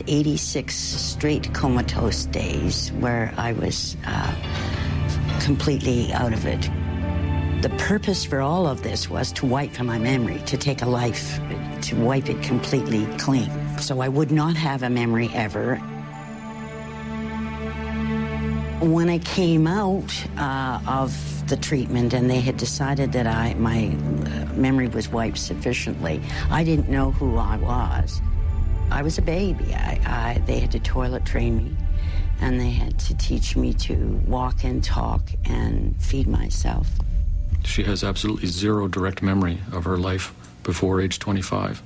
86 straight comatose days where I was completely out of it. The purpose for all of this was to wipe my memory, to take a life, to wipe it completely clean. So I would not have a memory ever. When I came out of the treatment and they had decided that my memory was wiped sufficiently, I didn't know who I was. I was a baby. They had to toilet train me, and they had to teach me to walk and talk and feed myself. She has absolutely zero direct memory of her life before age 25.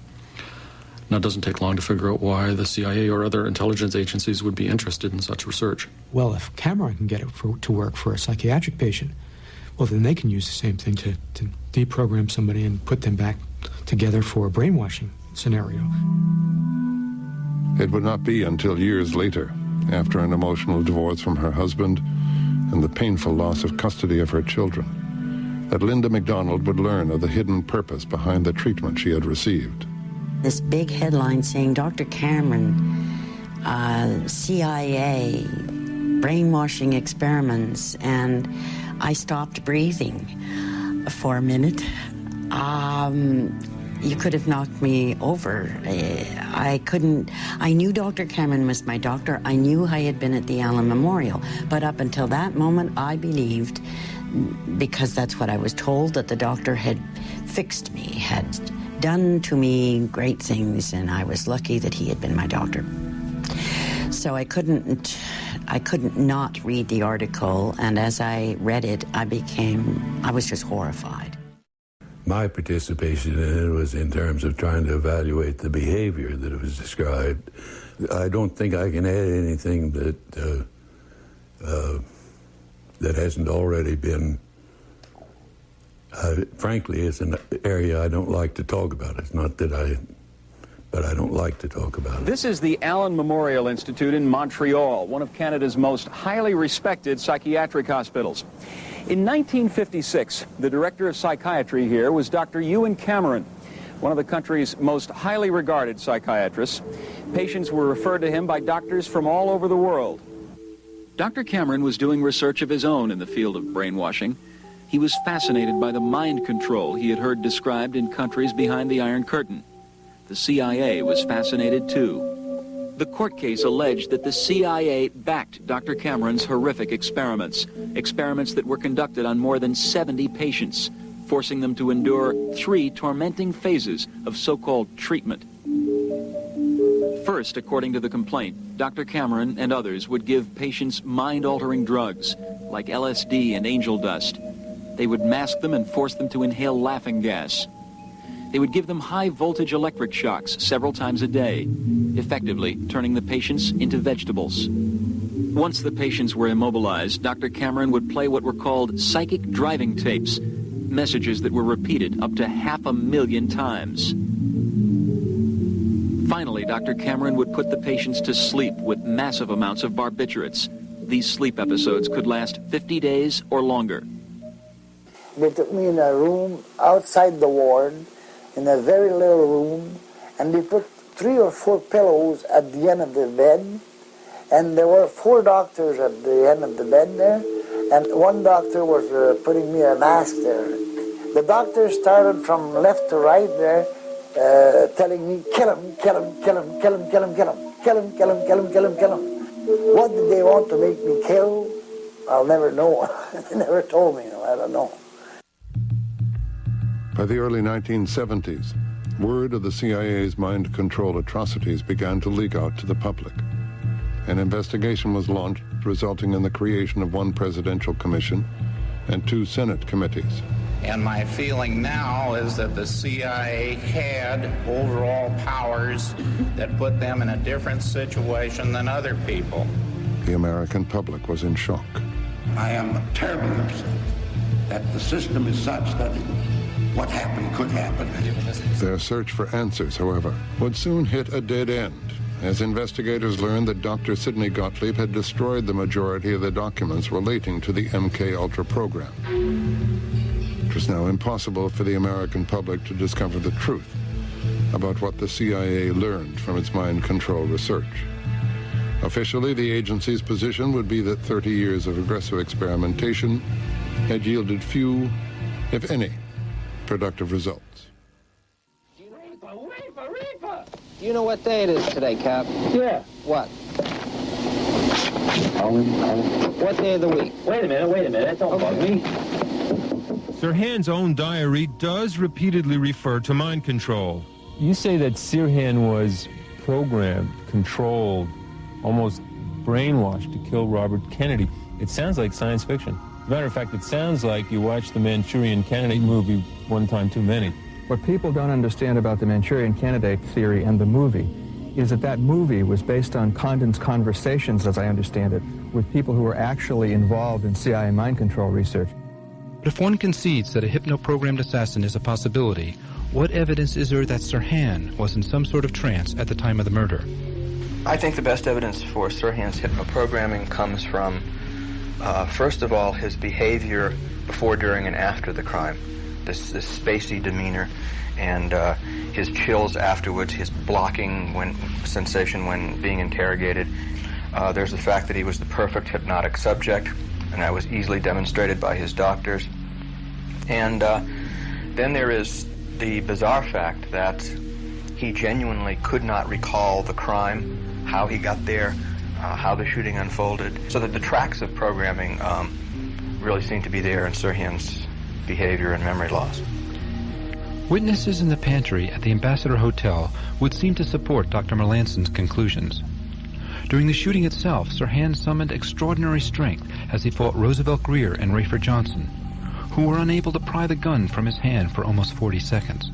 Now, it doesn't take long to figure out why the CIA or other intelligence agencies would be interested in such research. Well, if Cameron can get it to work for a psychiatric patient, well, then they can use the same thing to deprogram somebody and put them back together for a brainwashing scenario. It would not be until years later, after an emotional divorce from her husband and the painful loss of custody of her children, that Linda MacDonald would learn of the hidden purpose behind the treatment she had received. This big headline saying, Dr. Cameron, CIA, brainwashing experiments, and I stopped breathing for a minute. You could have knocked me over. I knew Dr. Cameron was my doctor. I knew I had been at the Allen Memorial. But up until that moment, I believed, because that's what I was told, that the doctor had fixed me, had done to me great things, and I was lucky that he had been my doctor. So I couldn't not read the article, and as I read it, I was just horrified. My participation in it was in terms of trying to evaluate the behavior that was described. I don't think I can add anything that hasn't already been. Frankly, it's an area I don't like to talk about. It's not that but I don't like to talk about it. This is the Allen Memorial Institute in Montreal, one of Canada's most highly respected psychiatric hospitals. In 1956, the director of psychiatry here was Dr. Ewan Cameron, one of the country's most highly regarded psychiatrists. Patients were referred to him by doctors from all over the world. Dr. Cameron was doing research of his own in the field of brainwashing. He was fascinated by the mind control he had heard described in countries behind the Iron Curtain. The CIA was fascinated too. The court case alleged that the CIA backed Dr. Cameron's horrific experiments that were conducted on more than 70 patients, forcing them to endure 3 tormenting phases of so-called treatment. First, according to the complaint, Dr. Cameron and others would give patients mind-altering drugs like LSD and angel dust. They would mask them and force them to inhale laughing gas. They would give them high-voltage electric shocks several times a day, effectively turning the patients into vegetables. Once the patients were immobilized, Dr. Cameron would play what were called psychic driving tapes, messages that were repeated up to 500,000 times. Finally, Dr. Cameron would put the patients to sleep with massive amounts of barbiturates. These sleep episodes could last 50 days or longer. They took me in a room outside the ward, in a very little room, and they put 3 or 4 pillows at the end of the bed, and there were 4 doctors at the end of the bed there, and one doctor was putting me a mask there. The doctor started from left to right there, telling me, kill him, kill him, kill him, kill him, kill him, kill him, kill him, kill him, kill him, kill him, kill him. What did they want to make me kill? I'll never know. They never told me, I don't know. By the early 1970s, word of the CIA's mind control atrocities began to leak out to the public. An investigation was launched, resulting in the creation of 1 presidential commission and 2 Senate committees. And my feeling now is that the CIA had overall powers that put them in a different situation than other people. The American public was in shock. I am terribly upset that the system is such that what happened could happen. Their search for answers, however, would soon hit a dead end, as investigators learned that Dr. Sidney Gottlieb had destroyed the majority of the documents relating to the MK-Ultra program. It was now impossible for the American public to discover the truth, about what the CIA learned from its mind control research. Officially, the agency's position would be that 30 years of aggressive experimentation had yielded few, if any, productive results. Do you know what day it is today, Cap? Yeah. What? What day of the week? Wait a minute. Don't bug me. Sirhan's own diary does repeatedly refer to mind control. You say that Sirhan was programmed, controlled, almost brainwashed to kill Robert Kennedy. It sounds like science fiction. As a matter of fact, it sounds like you watched the Manchurian Candidate movie one time too many. What people don't understand about the Manchurian Candidate theory and the movie is that that movie was based on Condon's conversations, as I understand it, with people who were actually involved in CIA mind control research. But if one concedes that a hypno-programmed assassin is a possibility, what evidence is there that Sirhan was in some sort of trance at the time of the murder? I think the best evidence for Sirhan's hypno-programming comes from, first of all, his behavior before, during, and after the crime. This spacey demeanor and his chills afterwards, his blocking sensation when being interrogated. There's the fact that he was the perfect hypnotic subject, and that was easily demonstrated by his doctors. And then there is the bizarre fact that he genuinely could not recall the crime, how he got there, how the shooting unfolded, so that the tracks of programming really seem to be there in Sirhan's behavior and memory loss. Witnesses in the pantry at the Ambassador Hotel would seem to support Dr. Melanson's conclusions. During the shooting itself, Sirhan summoned extraordinary strength as he fought Roosevelt Grier and Rayford Johnson, who were unable to pry the gun from his hand for almost 40 seconds.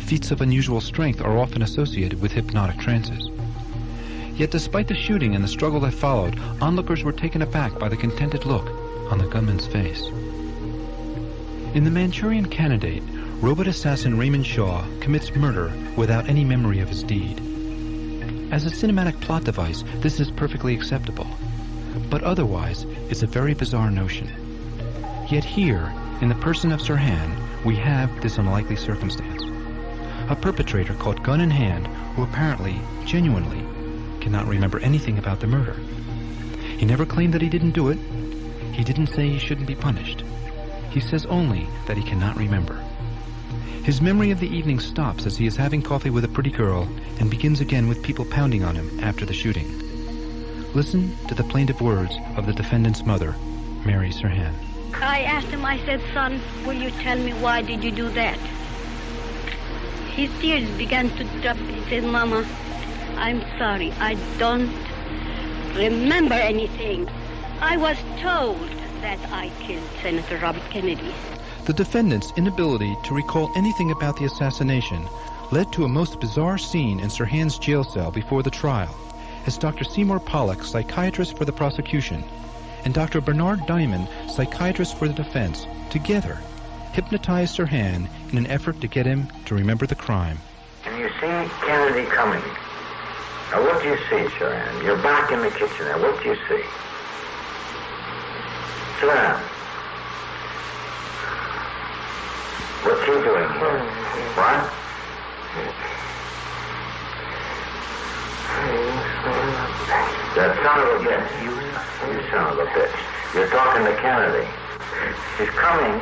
Feats of unusual strength are often associated with hypnotic trances. Yet despite the shooting and the struggle that followed, onlookers were taken aback by the contented look on the gunman's face. In The Manchurian Candidate, robot assassin Raymond Shaw commits murder without any memory of his deed. As a cinematic plot device, this is perfectly acceptable. But otherwise, it's a very bizarre notion. Yet here, in the person of Sirhan, we have this unlikely circumstance. A perpetrator caught gun in hand who apparently, genuinely, cannot remember anything about the murder. He never claimed that he didn't do it. He didn't say he shouldn't be punished. He says only that he cannot remember. His memory of the evening stops as he is having coffee with a pretty girl and begins again with people pounding on him after the shooting. Listen to the plaintive words of the defendant's mother, Mary Sirhan. I asked him, I said, son, will you tell me why did you do that? His tears began to drop. He said, Mama, I'm sorry. I don't remember anything. I was told that I killed Senator Robert Kennedy. The defendant's inability to recall anything about the assassination led to a most bizarre scene in Sirhan's jail cell before the trial, as Dr. Seymour Pollack, psychiatrist for the prosecution, and Dr. Bernard Diamond, psychiatrist for the defense, together hypnotized Sirhan in an effort to get him to remember the crime. Can you see Kennedy coming? Now, what do you see, Sirhan? You're back in the kitchen now. What do you see? Sirhan. What's he doing here? What? That son of a bitch. You son of a bitch. You're talking to Kennedy. He's coming.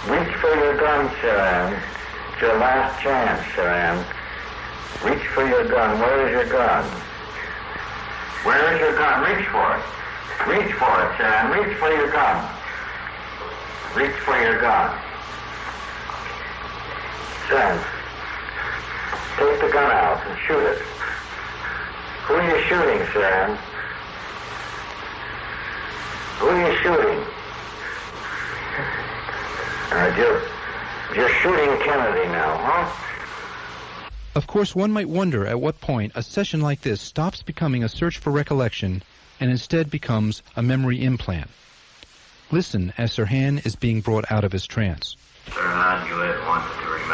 Reach for your gun, Sirhan. It's your last chance, Sirhan. Reach for your gun. Where is your gun? Where is your gun? Reach for it. Reach for it, Sirhan. Reach for your gun. Reach for your gun. Sirhan, take the gun out and shoot it. Who are you shooting, Sirhan? Who are you shooting? You're shooting Kennedy now, huh? Of course, one might wonder at what point a session like this stops becoming a search for recollection and instead becomes a memory implant. Listen as Sirhan is being brought out of his trance. Sirhan, you had wanted to remember